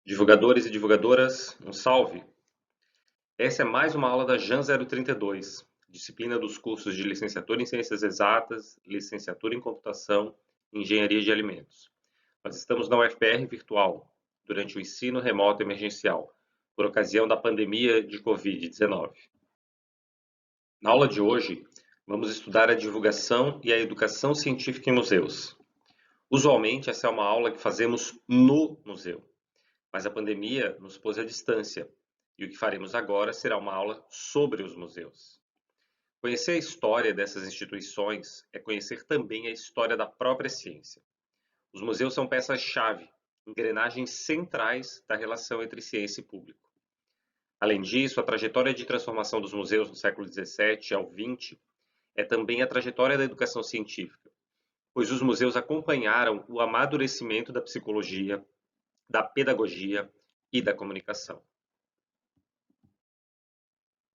Divulgadores e divulgadoras, um salve! Essa é mais uma aula da JAN 032, disciplina dos cursos de licenciatura em Ciências Exatas, licenciatura em Computação e Engenharia de Alimentos. Nós estamos na UFPR Virtual, durante o ensino remoto emergencial, por ocasião da pandemia de Covid-19. Na aula de hoje, vamos estudar a divulgação e a educação científica em museus. Usualmente, essa é uma aula que fazemos no museu, mas a pandemia nos pôs à distância, e o que faremos agora será uma aula sobre os museus. Conhecer a história dessas instituições é conhecer também a história da própria ciência. Os museus são peças-chave, engrenagens centrais da relação entre ciência e público. Além disso, a trajetória de transformação dos museus no século XVII ao XX é também a trajetória da educação científica, pois os museus acompanharam o amadurecimento da psicologia, da pedagogia e da comunicação.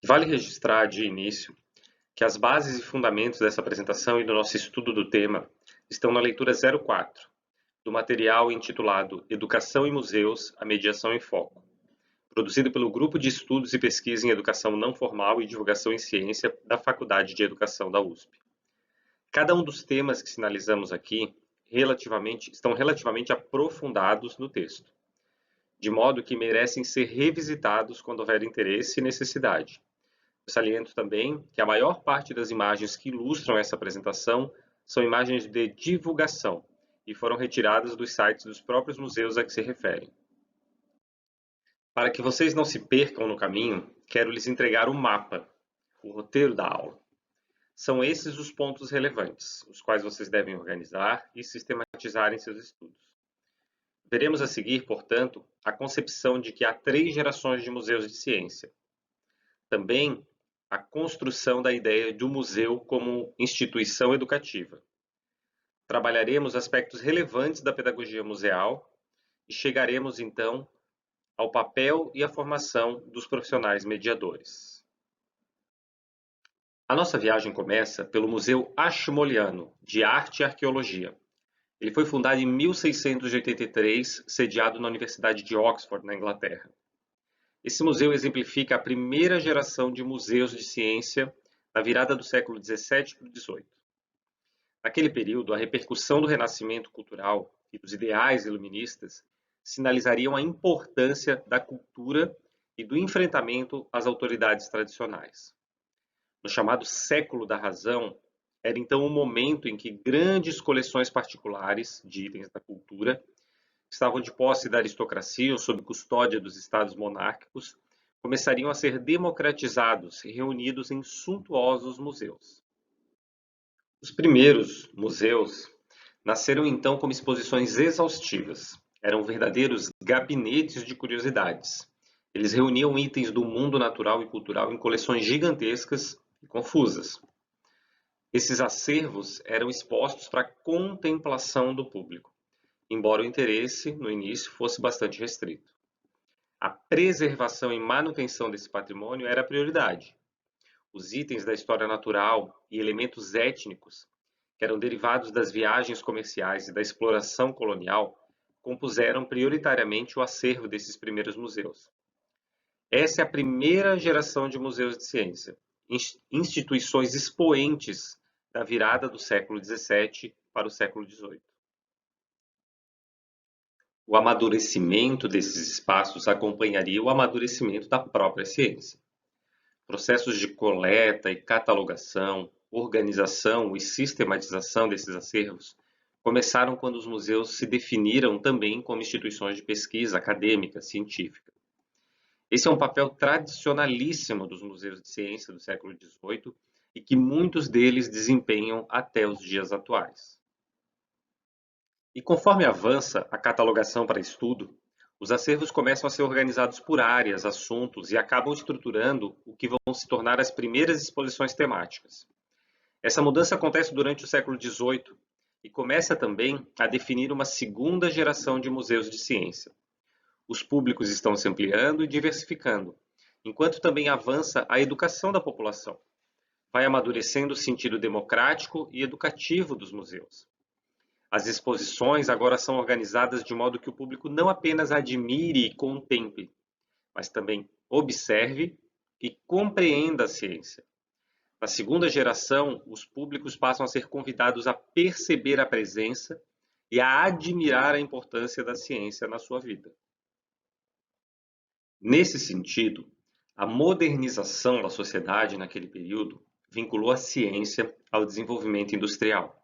Vale registrar de início que as bases e fundamentos dessa apresentação e do nosso estudo do tema estão na leitura 04, do material intitulado Educação em Museus, a Mediação em Foco, produzido pelo Grupo de Estudos e Pesquisa em Educação Não Formal e Divulgação em Ciência da Faculdade de Educação da USP. Cada um dos temas que sinalizamos aqui estão relativamente aprofundados no texto, de modo que merecem ser revisitados quando houver interesse e necessidade. Eu saliento também que a maior parte das imagens que ilustram essa apresentação são imagens de divulgação e foram retiradas dos sites dos próprios museus a que se referem. Para que vocês não se percam no caminho, quero lhes entregar o mapa, o roteiro da aula. São esses os pontos relevantes, os quais vocês devem organizar e sistematizar em seus estudos. Veremos a seguir, portanto, a concepção de que há 3 gerações de museus de ciência. Também a construção da ideia do museu como instituição educativa. Trabalharemos aspectos relevantes da pedagogia museal e chegaremos, então, ao papel e à formação dos profissionais mediadores. A nossa viagem começa pelo Museu Ashmoleano, de Arte e Arqueologia. Ele foi fundado em 1683, sediado na Universidade de Oxford, na Inglaterra. Esse museu exemplifica a primeira geração de museus de ciência na virada do século XVII para o XVIII. Naquele período, a repercussão do renascimento cultural e dos ideais iluministas sinalizariam a importância da cultura e do enfrentamento às autoridades tradicionais. No chamado século da razão, era então o momento em que grandes coleções particulares de itens da cultura estavam de posse da aristocracia ou sob custódia dos estados monárquicos, começariam a ser democratizados e reunidos em suntuosos museus. Os primeiros museus nasceram então como exposições exaustivas. Eram verdadeiros gabinetes de curiosidades. Eles reuniam itens do mundo natural e cultural em coleções gigantescas e confusas. Esses acervos eram expostos para a contemplação do público, embora o interesse, no início, fosse bastante restrito. A preservação e manutenção desse patrimônio era a prioridade. Os itens da história natural e elementos étnicos, que eram derivados das viagens comerciais e da exploração colonial, compuseram prioritariamente o acervo desses primeiros museus. Essa é a primeira geração de museus de ciência, instituições expoentes da virada do século XVII para o século XVIII. O amadurecimento desses espaços acompanharia o amadurecimento da própria ciência. Processos de coleta e catalogação, organização e sistematização desses acervos começaram quando os museus se definiram também como instituições de pesquisa acadêmica, científica. Esse é um papel tradicionalíssimo dos museus de ciência do século XVIII e que muitos deles desempenham até os dias atuais. E conforme avança a catalogação para estudo, os acervos começam a ser organizados por áreas, assuntos e acabam estruturando o que vão se tornar as primeiras exposições temáticas. Essa mudança acontece durante o século XVIII e começa também a definir uma segunda geração de museus de ciência. Os públicos estão se ampliando e diversificando, enquanto também avança a educação da população. Vai amadurecendo o sentido democrático e educativo dos museus. As exposições agora são organizadas de modo que o público não apenas admire e contemple, mas também observe e compreenda a ciência. Na segunda geração, os públicos passam a ser convidados a perceber a presença e a admirar a importância da ciência na sua vida. Nesse sentido, a modernização da sociedade naquele período vinculou a ciência ao desenvolvimento industrial.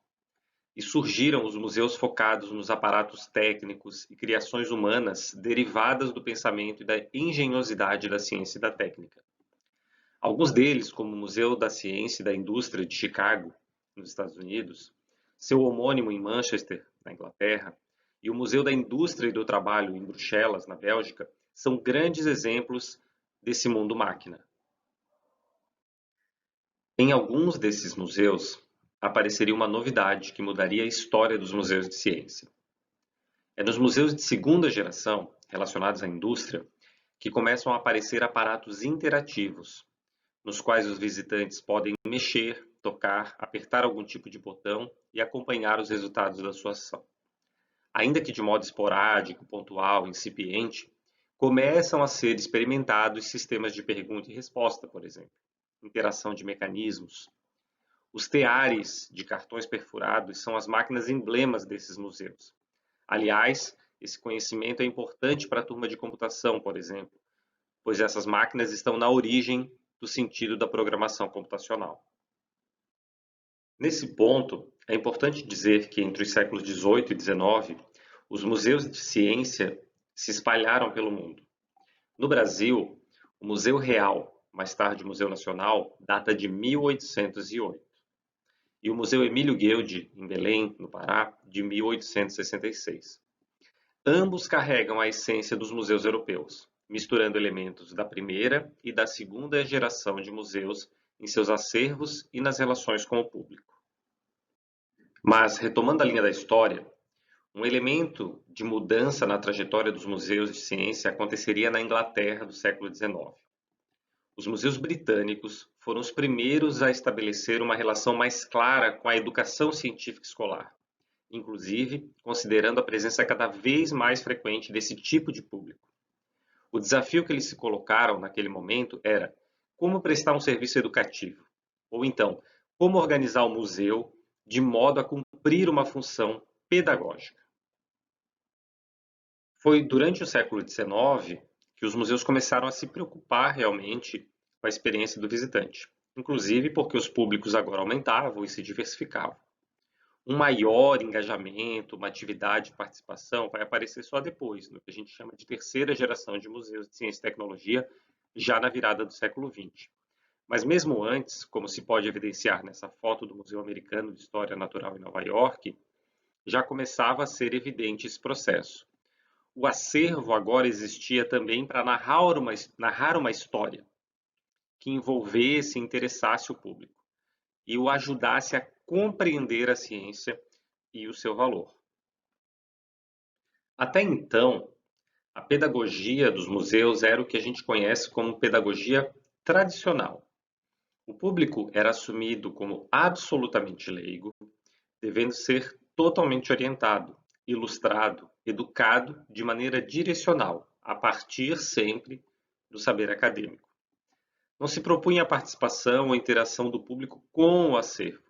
E surgiram os museus focados nos aparatos técnicos e criações humanas derivadas do pensamento e da engenhosidade da ciência e da técnica. Alguns deles, como o Museu da Ciência e da Indústria de Chicago, nos Estados Unidos, seu homônimo em Manchester, na Inglaterra, e o Museu da Indústria e do Trabalho em Bruxelas, na Bélgica, são grandes exemplos desse mundo máquina. Em alguns desses museus, apareceria uma novidade que mudaria a história dos museus de ciência. É nos museus de segunda geração, relacionados à indústria, que começam a aparecer aparatos interativos, nos quais os visitantes podem mexer, tocar, apertar algum tipo de botão e acompanhar os resultados da sua ação. Ainda que de modo esporádico, pontual, incipiente, começam a ser experimentados sistemas de pergunta e resposta, por exemplo, interação de mecanismos. Os teares de cartões perfurados são as máquinas emblemas desses museus. Aliás, esse conhecimento é importante para a turma de computação, por exemplo, pois essas máquinas estão na origem do sentido da programação computacional. Nesse ponto, é importante dizer que entre os séculos XVIII e XIX, os museus de ciência se espalharam pelo mundo. No Brasil, o Museu Real, mais tarde o Museu Nacional, data de 1808. E o Museu Emílio Guild, em Belém, no Pará, de 1866. Ambos carregam a essência dos museus europeus, misturando elementos da primeira e da segunda geração de museus em seus acervos e nas relações com o público. Mas, retomando a linha da história, um elemento de mudança na trajetória dos museus de ciência aconteceria na Inglaterra do século XIX. Os museus britânicos foram os primeiros a estabelecer uma relação mais clara com a educação científica escolar, inclusive considerando a presença cada vez mais frequente desse tipo de público. O desafio que eles se colocaram naquele momento era como prestar um serviço educativo, ou então, como organizar o museu de modo a cumprir uma função pedagógica. Foi durante o século XIX que os museus começaram a se preocupar realmente com a experiência do visitante, inclusive porque os públicos agora aumentavam e se diversificavam. Um maior engajamento, uma atividade de participação vai aparecer só depois, no que a gente chama de terceira geração de museus de ciência e tecnologia, já na virada do século XX. Mas mesmo antes, como se pode evidenciar nessa foto do Museu Americano de História Natural em Nova York, já começava a ser evidente esse processo. O acervo agora existia também para narrar uma história que envolvesse e interessasse o público e o ajudasse a compreender a ciência e o seu valor. Até então, a pedagogia dos museus era o que a gente conhece como pedagogia tradicional. O público era assumido como absolutamente leigo, devendo ser totalmente orientado, ilustrado, educado de maneira direcional, a partir sempre do saber acadêmico. Não se propunha a participação ou interação do público com o acervo.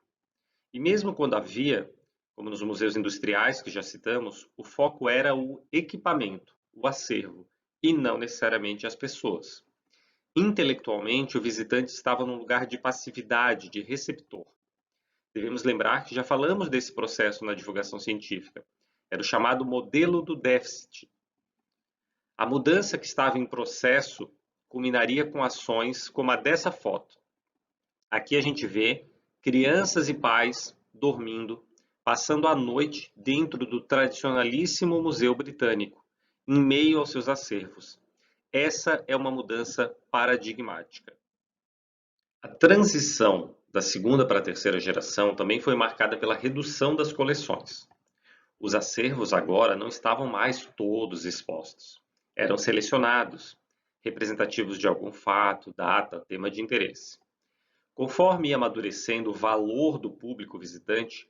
E mesmo quando havia, como nos museus industriais que já citamos, o foco era o equipamento, o acervo, e não necessariamente as pessoas. Intelectualmente, o visitante estava num lugar de passividade, de receptor. Devemos lembrar que já falamos desse processo na divulgação científica. Era o chamado modelo do déficit. A mudança que estava em processo culminaria com ações como a dessa foto. Aqui a gente vê crianças e pais dormindo, passando a noite dentro do tradicionalíssimo Museu Britânico, em meio aos seus acervos. Essa é uma mudança paradigmática. A transição da segunda para a terceira geração também foi marcada pela redução das coleções. Os acervos agora não estavam mais todos expostos. Eram selecionados, representativos de algum fato, data, tema de interesse. Conforme ia amadurecendo o valor do público visitante,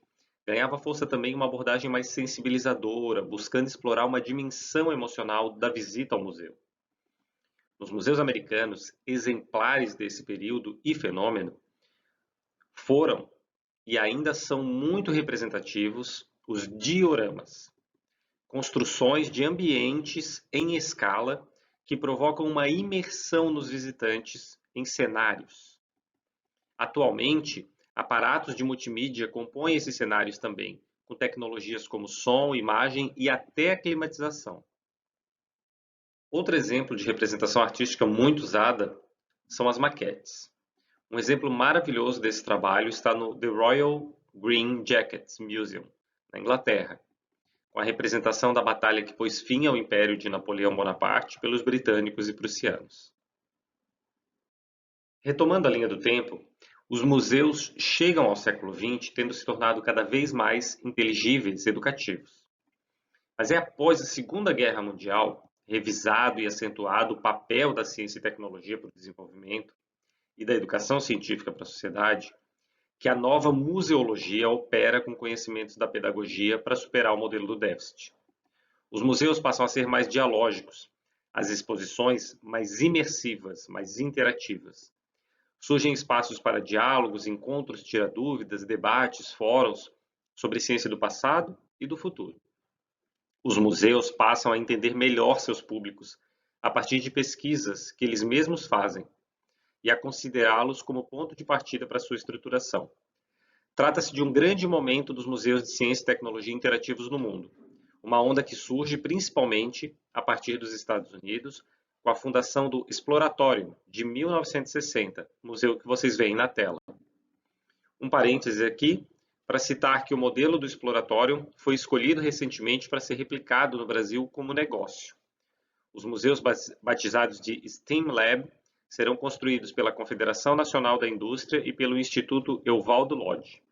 Ganhava força também uma abordagem mais sensibilizadora, buscando explorar uma dimensão emocional da visita ao museu. Nos museus americanos, exemplares desse período e fenômeno foram e ainda são muito representativos os dioramas, construções de ambientes em escala que provocam uma imersão nos visitantes em cenários. Atualmente, aparatos de multimídia compõem esses cenários também, com tecnologias como som, imagem e até a climatização. Outro exemplo de representação artística muito usada são as maquetes. Um exemplo maravilhoso desse trabalho está no The Royal Green Jackets Museum, na Inglaterra, com a representação da batalha que pôs fim ao Império de Napoleão Bonaparte pelos britânicos e prussianos. Retomando a linha do tempo, os museus chegam ao século XX tendo se tornado cada vez mais inteligíveis e educativos. Mas é após a Segunda Guerra Mundial, revisado e acentuado o papel da ciência e tecnologia para o desenvolvimento e da educação científica para a sociedade, que a nova museologia opera com conhecimentos da pedagogia para superar o modelo do déficit. Os museus passam a ser mais dialógicos, as exposições mais imersivas, mais interativas. Surgem espaços para diálogos, encontros, tira-dúvidas, debates, fóruns sobre ciência do passado e do futuro. Os museus passam a entender melhor seus públicos a partir de pesquisas que eles mesmos fazem e a considerá-los como ponto de partida para sua estruturação. Trata-se de um grande momento dos museus de ciência e tecnologia interativos no mundo, uma onda que surge principalmente a partir dos Estados Unidos, com a fundação do Exploratório, de 1960, museu que vocês veem na tela. Um parêntese aqui, para citar que o modelo do Exploratório foi escolhido recentemente para ser replicado no Brasil como negócio. Os museus batizados de STEAM Lab serão construídos pela Confederação Nacional da Indústria e pelo Instituto Evaldo Lodge.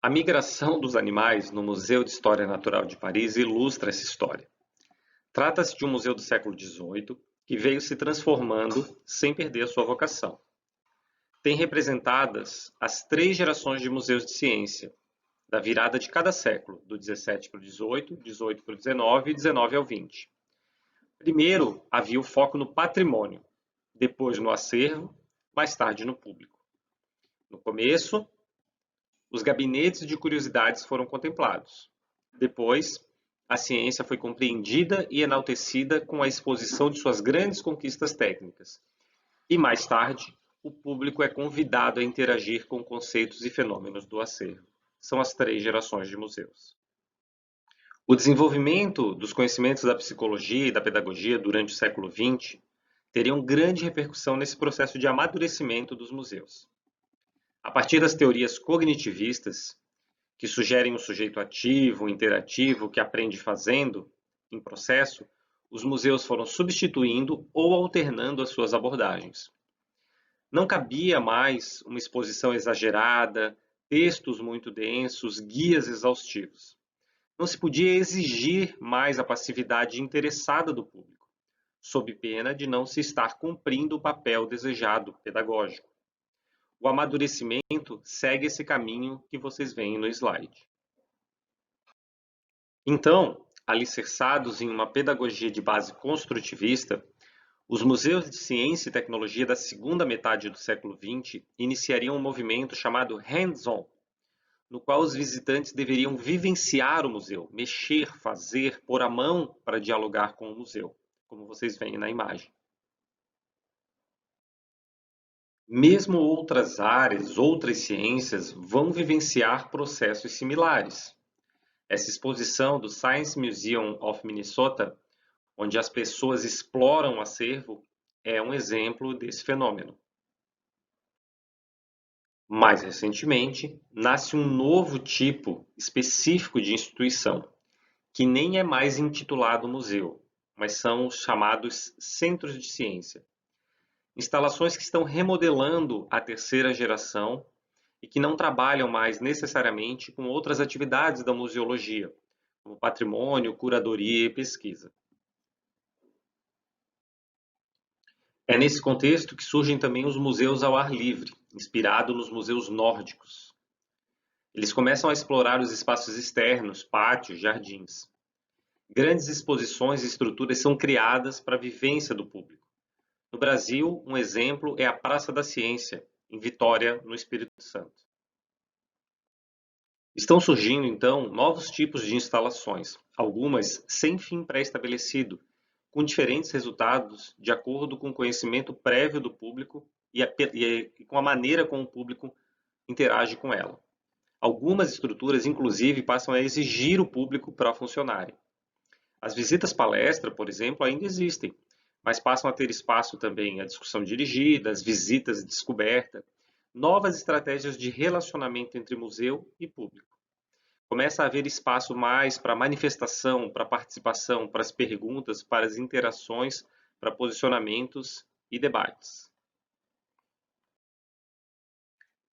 A migração dos animais no Museu de História Natural de Paris ilustra essa história. Trata-se de um museu do século XVIII que veio se transformando sem perder a sua vocação. Tem representadas as 3 gerações de museus de ciência, da virada de cada século, do 17 para o 18, 18 para o 19 e 19 ao 20. Primeiro, havia o foco no patrimônio, depois no acervo, mais tarde no público. No começo, os gabinetes de curiosidades foram contemplados. Depois, a ciência foi compreendida e enaltecida com a exposição de suas grandes conquistas técnicas. E mais tarde, o público é convidado a interagir com conceitos e fenômenos do acervo. São as 3 gerações de museus. O desenvolvimento dos conhecimentos da psicologia e da pedagogia durante o século XX teriam grande repercussão nesse processo de amadurecimento dos museus. A partir das teorias cognitivistas, que sugerem um sujeito ativo, interativo, que aprende fazendo, em processo, os museus foram substituindo ou alternando as suas abordagens. Não cabia mais uma exposição exagerada, textos muito densos, guias exaustivos. Não se podia exigir mais a passividade interessada do público, sob pena de não se estar cumprindo o papel desejado pedagógico. O amadurecimento segue esse caminho que vocês veem no slide. Então, alicerçados em uma pedagogia de base construtivista, os museus de ciência e tecnologia da segunda metade do século XX iniciariam um movimento chamado hands-on, no qual os visitantes deveriam vivenciar o museu, mexer, fazer, pôr a mão para dialogar com o museu, como vocês veem na imagem. Mesmo outras áreas, outras ciências vão vivenciar processos similares. Essa exposição do Science Museum of Minnesota, onde as pessoas exploram o acervo, é um exemplo desse fenômeno. Mais recentemente, nasce um novo tipo específico de instituição, que nem é mais intitulado museu, mas são os chamados centros de ciência. Instalações que estão remodelando a terceira geração e que não trabalham mais necessariamente com outras atividades da museologia, como patrimônio, curadoria e pesquisa. É nesse contexto que surgem também os museus ao ar livre, inspirados nos museus nórdicos, Eles começam a explorar os espaços externos, pátios, jardins. Grandes exposições e estruturas são criadas para a vivência do público. No Brasil, um exemplo é a Praça da Ciência, em Vitória, no Espírito Santo. Estão surgindo, então, novos tipos de instalações, algumas sem fim pré-estabelecido, com diferentes resultados de acordo com o conhecimento prévio do público e com a maneira como o público interage com ela. Algumas estruturas, inclusive, passam a exigir o público para funcionarem. As visitas palestra, por exemplo, ainda existem, mas passam a ter espaço também a discussão dirigida, as visitas de descoberta, novas estratégias de relacionamento entre museu e público. Começa a haver espaço mais para manifestação, para participação, para as perguntas, para as interações, para posicionamentos e debates.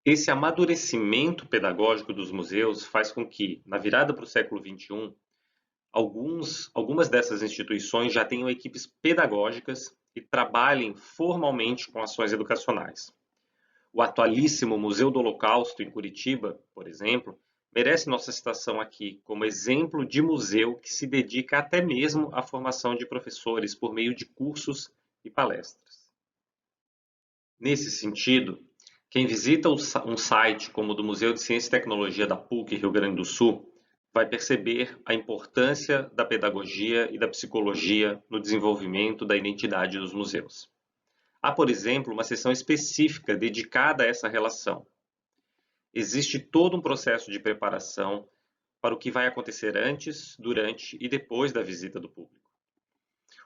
Esse amadurecimento pedagógico dos museus faz com que, na virada para o século XXI, algumas dessas instituições já tenham equipes pedagógicas e trabalhem formalmente com ações educacionais. O atualíssimo Museu do Holocausto, em Curitiba, por exemplo, merece nossa citação aqui como exemplo de museu que se dedica até mesmo à formação de professores por meio de cursos e palestras. Nesse sentido, quem visita um site como o do Museu de Ciência e Tecnologia da PUC Rio Grande do Sul vai perceber a importância da pedagogia e da psicologia no desenvolvimento da identidade dos museus. Há, por exemplo, uma seção específica dedicada a essa relação. Existe todo um processo de preparação para o que vai acontecer antes, durante e depois da visita do público.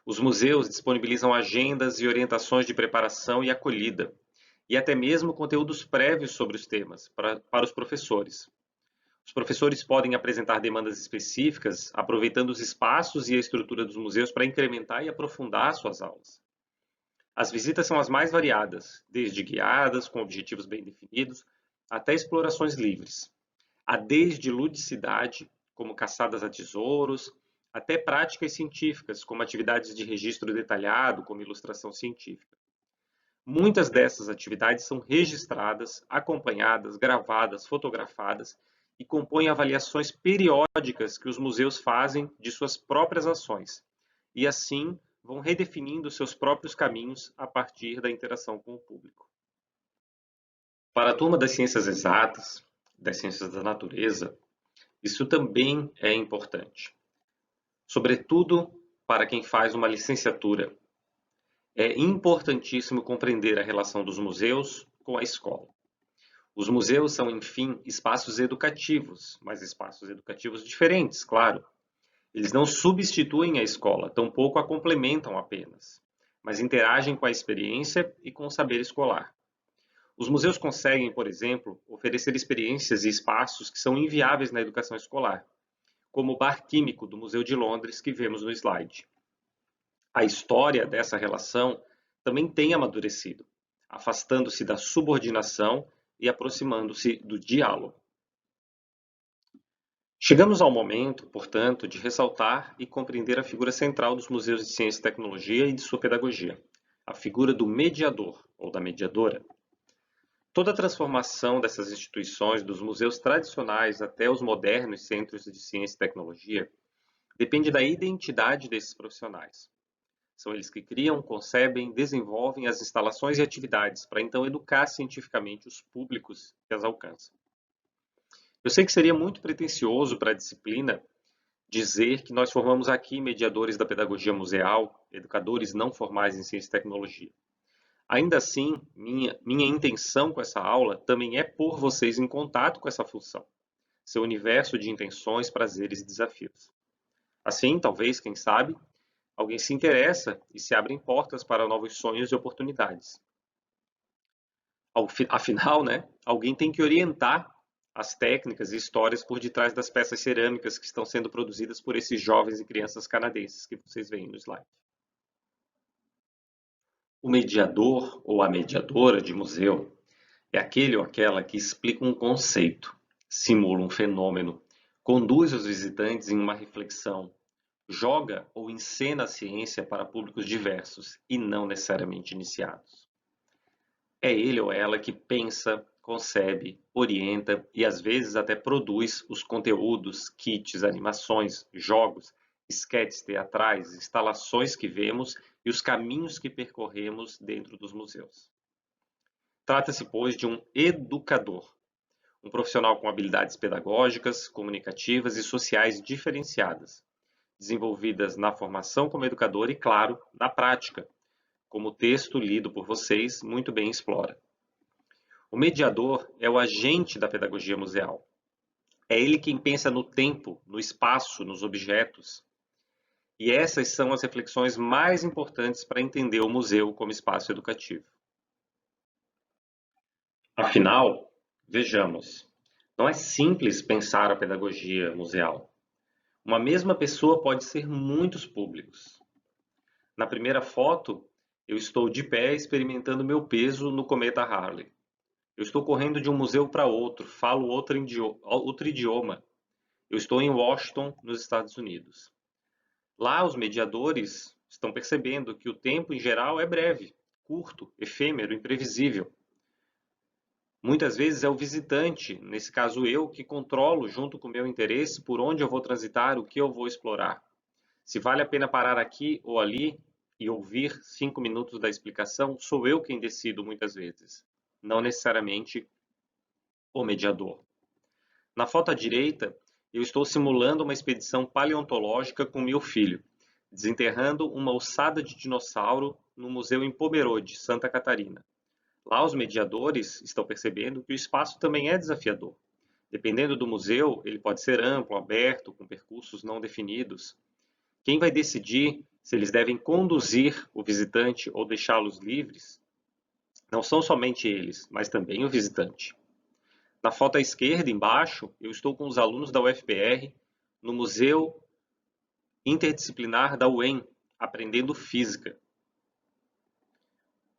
Os museus disponibilizam agendas e orientações de preparação e acolhida, e até mesmo conteúdos prévios sobre os temas para os professores. Os professores podem apresentar demandas específicas, aproveitando os espaços e a estrutura dos museus para incrementar e aprofundar suas aulas. As visitas são as mais variadas, desde guiadas, com objetivos bem definidos, até explorações livres. Há desde ludicidade, como caçadas a tesouros, até práticas científicas, como atividades de registro detalhado, como ilustração científica. Muitas dessas atividades são registradas, acompanhadas, gravadas, fotografadas e compõem avaliações periódicas que os museus fazem de suas próprias ações, e assim vão redefinindo seus próprios caminhos a partir da interação com o público. Para a turma das ciências exatas, das ciências da natureza, isso também é importante, sobretudo para quem faz uma licenciatura. É importantíssimo compreender a relação dos museus com a escola. Os museus são, enfim, espaços educativos, mas espaços educativos diferentes, claro. Eles não substituem a escola, tampouco a complementam apenas, mas interagem com a experiência e com o saber escolar. Os museus conseguem, por exemplo, oferecer experiências e espaços que são inviáveis na educação escolar, como o bar químico do Museu de Londres que vemos no slide. A história dessa relação também tem amadurecido, afastando-se da subordinação e aproximando-se do diálogo. Chegamos ao momento, portanto, de ressaltar e compreender a figura central dos museus de ciência e tecnologia e de sua pedagogia, a figura do mediador ou da mediadora. Toda a transformação dessas instituições, dos museus tradicionais até os modernos centros de ciência e tecnologia, depende da identidade desses profissionais. São eles que criam, concebem, desenvolvem as instalações e atividades para então educar cientificamente os públicos que as alcançam. Eu sei que seria muito pretensioso para a disciplina dizer que nós formamos aqui mediadores da pedagogia museal, educadores não formais em ciência e tecnologia. Ainda assim, minha intenção com essa aula também é pôr vocês em contato com essa função, seu universo de intenções, prazeres e desafios. Assim, talvez, quem sabe, alguém se interessa e se abrem portas para novos sonhos e oportunidades. Afinal, alguém tem que orientar as técnicas e histórias por detrás das peças cerâmicas que estão sendo produzidas por esses jovens e crianças canadenses que vocês veem no slide. O mediador ou a mediadora de museu é aquele ou aquela que explica um conceito, simula um fenômeno, conduz os visitantes em uma reflexão, joga ou encena a ciência para públicos diversos e não necessariamente iniciados. É ele ou ela que pensa, concebe, orienta e às vezes até produz os conteúdos, kits, animações, jogos, esquetes teatrais, instalações que vemos e os caminhos que percorremos dentro dos museus. Trata-se, pois, de um educador, um profissional com habilidades pedagógicas, comunicativas e sociais diferenciadas, desenvolvidas na formação como educador e, claro, na prática, como o texto lido por vocês muito bem explora. O mediador é o agente da pedagogia museal. É ele quem pensa no tempo, no espaço, nos objetos. E essas são as reflexões mais importantes para entender o museu como espaço educativo. Afinal, vejamos, não é simples pensar a pedagogia museal. Uma mesma pessoa pode ser muitos públicos. Na primeira foto, eu estou de pé experimentando meu peso no cometa Halley. Eu estou correndo de um museu para outro, falo outro idioma. Eu estou em Washington, nos Estados Unidos. Lá, os mediadores estão percebendo que o tempo, em geral, é breve, curto, efêmero, imprevisível. Muitas vezes é o visitante, nesse caso eu, que controlo, junto com o meu interesse, por onde eu vou transitar, o que eu vou explorar. Se vale a pena parar aqui ou ali e ouvir 5 minutos da explicação, sou eu quem decido muitas vezes, não necessariamente o mediador. Na foto à direita, eu estou simulando uma expedição paleontológica com meu filho, desenterrando uma ossada de dinossauro no museu em Pomerode, Santa Catarina. Lá os mediadores estão percebendo que o espaço também é desafiador. Dependendo do museu, ele pode ser amplo, aberto, com percursos não definidos. Quem vai decidir se eles devem conduzir o visitante ou deixá-los livres não são somente eles, mas também o visitante. Na foto à esquerda, embaixo, eu estou com os alunos da UFPR no Museu Interdisciplinar da UEM, aprendendo física.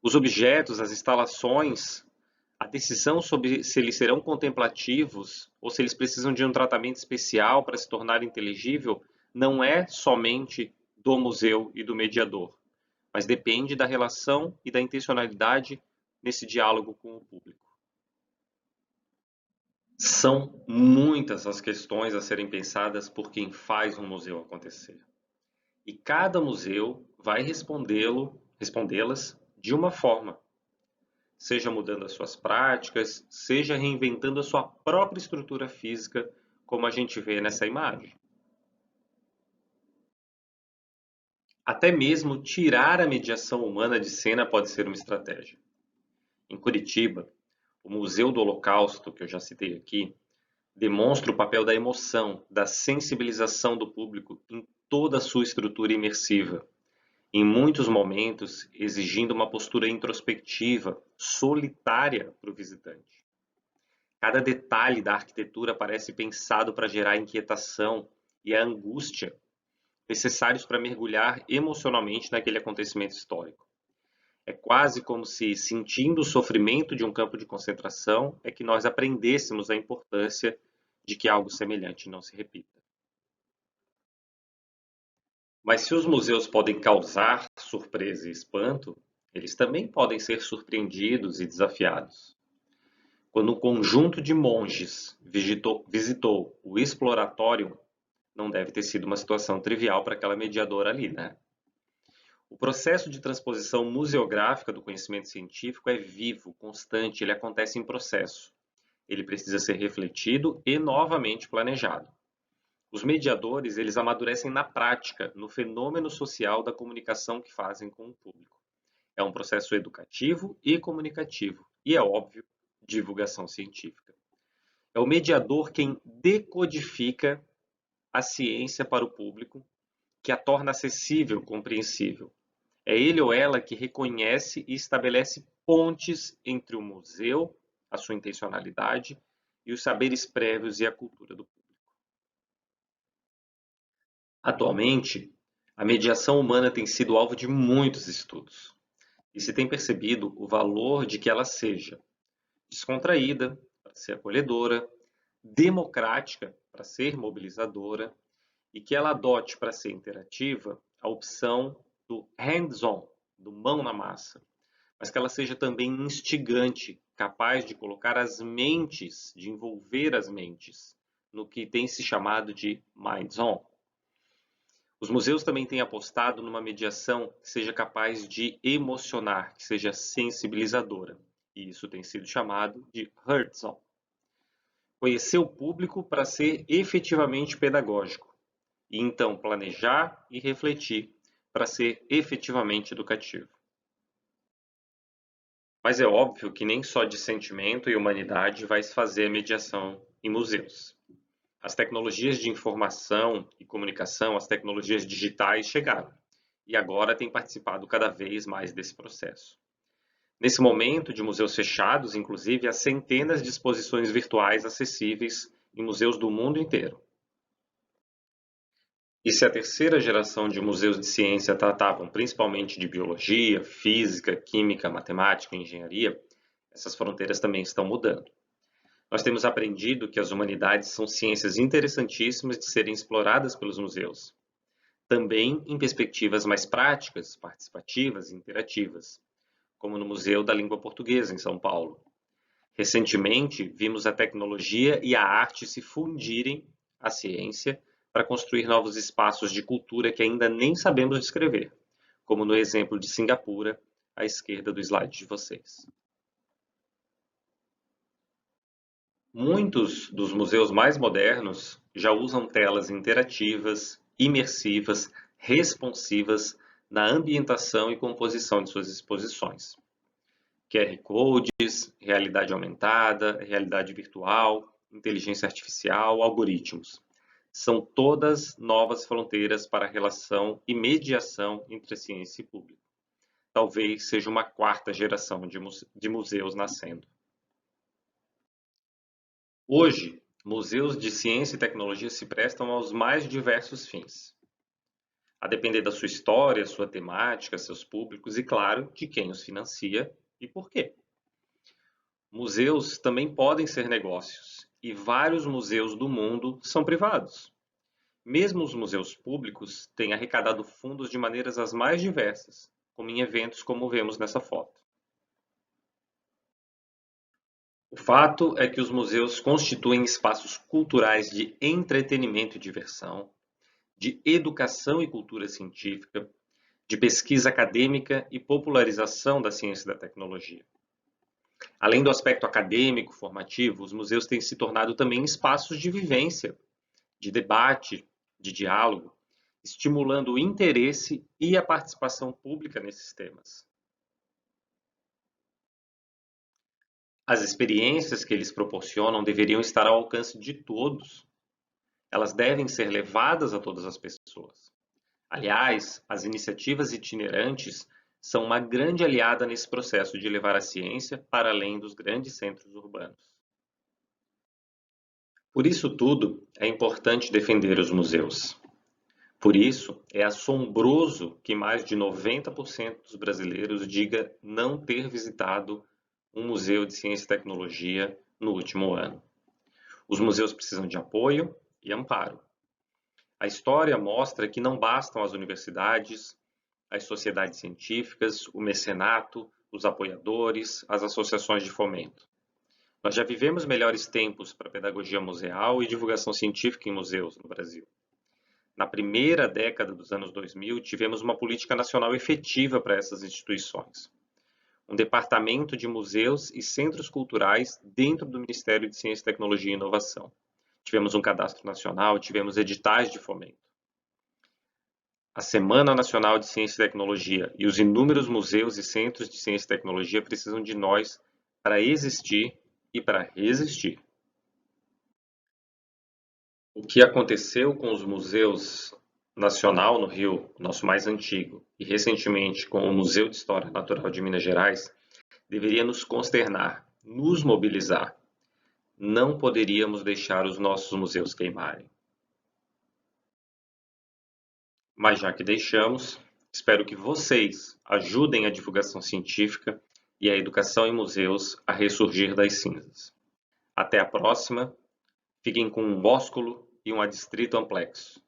Os objetos, as instalações, a decisão sobre se eles serão contemplativos ou se eles precisam de um tratamento especial para se tornar inteligível não é somente do museu e do mediador, mas depende da relação e da intencionalidade nesse diálogo com o público. São muitas as questões a serem pensadas por quem faz um museu acontecer. E cada museu vai respondê-las de uma forma, seja mudando as suas práticas, seja reinventando a sua própria estrutura física, como a gente vê nessa imagem. Até mesmo tirar a mediação humana de cena pode ser uma estratégia. Em Curitiba, o Museu do Holocausto, que eu já citei aqui, demonstra o papel da emoção, da sensibilização do público em toda a sua estrutura imersiva, em muitos momentos exigindo uma postura introspectiva, solitária para o visitante. Cada detalhe da arquitetura parece pensado para gerar inquietação e a angústia necessários para mergulhar emocionalmente naquele acontecimento histórico. É quase como se, sentindo o sofrimento de um campo de concentração, é que nós aprendêssemos a importância de que algo semelhante não se repita. Mas se os museus podem causar surpresa e espanto, eles também podem ser surpreendidos e desafiados. Quando um conjunto de monges visitou o Exploratório, não deve ter sido uma situação trivial para aquela mediadora ali, né? O processo de transposição museográfica do conhecimento científico é vivo, constante, ele acontece em processo. Ele precisa ser refletido e novamente planejado. Os mediadores, eles amadurecem na prática, no fenômeno social da comunicação que fazem com o público. É um processo educativo e comunicativo, e é óbvio, divulgação científica. É o mediador quem decodifica a ciência para o público, que a torna acessível, compreensível. É ele ou ela que reconhece e estabelece pontes entre o museu, a sua intencionalidade, e os saberes prévios e a cultura do público. Atualmente, a mediação humana tem sido alvo de muitos estudos, e se tem percebido o valor de que ela seja descontraída, para ser acolhedora, democrática, para ser mobilizadora, e que ela adote para ser interativa a opção do hands-on, do mão na massa, mas que ela seja também instigante, capaz de colocar as mentes, de envolver as mentes, no que tem se chamado de minds-on. Os museus também têm apostado numa mediação que seja capaz de emocionar, que seja sensibilizadora, e isso tem sido chamado de hands-on. Conhecer o público para ser efetivamente pedagógico, e então planejar e refletir para ser efetivamente educativo. Mas é óbvio que nem só de sentimento e humanidade vai se fazer a mediação em museus. As tecnologias de informação e comunicação, as tecnologias digitais chegaram e agora têm participado cada vez mais desse processo. Nesse momento de museus fechados, inclusive, há centenas de exposições virtuais acessíveis em museus do mundo inteiro. E se a terceira geração de museus de ciência tratavam principalmente de biologia, física, química, matemática e engenharia, essas fronteiras também estão mudando. Nós temos aprendido que as humanidades são ciências interessantíssimas de serem exploradas pelos museus, também em perspectivas mais práticas, participativas e interativas, como no Museu da Língua Portuguesa, em São Paulo. Recentemente, vimos a tecnologia e a arte se fundirem à ciência para construir novos espaços de cultura que ainda nem sabemos descrever, como no exemplo de Singapura, à esquerda do slide de vocês. Muitos dos museus mais modernos já usam telas interativas, imersivas, responsivas na ambientação e composição de suas exposições. QR Codes, realidade aumentada, realidade virtual, inteligência artificial, algoritmos. São todas novas fronteiras para a relação e mediação entre a ciência e público. Talvez seja uma quarta geração de museus nascendo. Hoje, museus de ciência e tecnologia se prestam aos mais diversos fins, a depender da sua história, sua temática, seus públicos e, claro, de quem os financia e por quê. Museus também podem ser negócios, e vários museus do mundo são privados. Mesmo os museus públicos têm arrecadado fundos de maneiras as mais diversas, como em eventos como vemos nessa foto. O fato é que os museus constituem espaços culturais de entretenimento e diversão, de educação e cultura científica, de pesquisa acadêmica e popularização da ciência e da tecnologia. Além do aspecto acadêmico, formativo, os museus têm se tornado também espaços de vivência, de debate, de diálogo, estimulando o interesse e a participação pública nesses temas. As experiências que eles proporcionam deveriam estar ao alcance de todos. Elas devem ser levadas a todas as pessoas. Aliás, as iniciativas itinerantes são uma grande aliada nesse processo de levar a ciência para além dos grandes centros urbanos. Por isso tudo, é importante defender os museus. Por isso, é assombroso que mais de 90% dos brasileiros diga não ter visitado um museu de ciência e tecnologia no último ano. Os museus precisam de apoio e amparo. A história mostra que não bastam as universidades, as sociedades científicas, o mecenato, os apoiadores, as associações de fomento. Nós já vivemos melhores tempos para pedagogia museal e divulgação científica em museus no Brasil. Na primeira década dos anos 2000, tivemos uma política nacional efetiva para essas instituições. Um departamento de museus e centros culturais dentro do Ministério de Ciência, Tecnologia e Inovação. Tivemos um cadastro nacional, tivemos editais de fomento. A Semana Nacional de Ciência e Tecnologia e os inúmeros museus e centros de ciência e tecnologia precisam de nós para existir e para resistir. O que aconteceu com os museus Nacional no Rio, nosso mais antigo, e recentemente com o Museu de História Natural de Minas Gerais, deveria nos consternar, nos mobilizar. Não poderíamos deixar os nossos museus queimarem. Mas já que deixamos, espero que vocês ajudem a divulgação científica e a educação em museus a ressurgir das cinzas. Até a próxima, fiquem com um ósculo e um adstrito amplexo.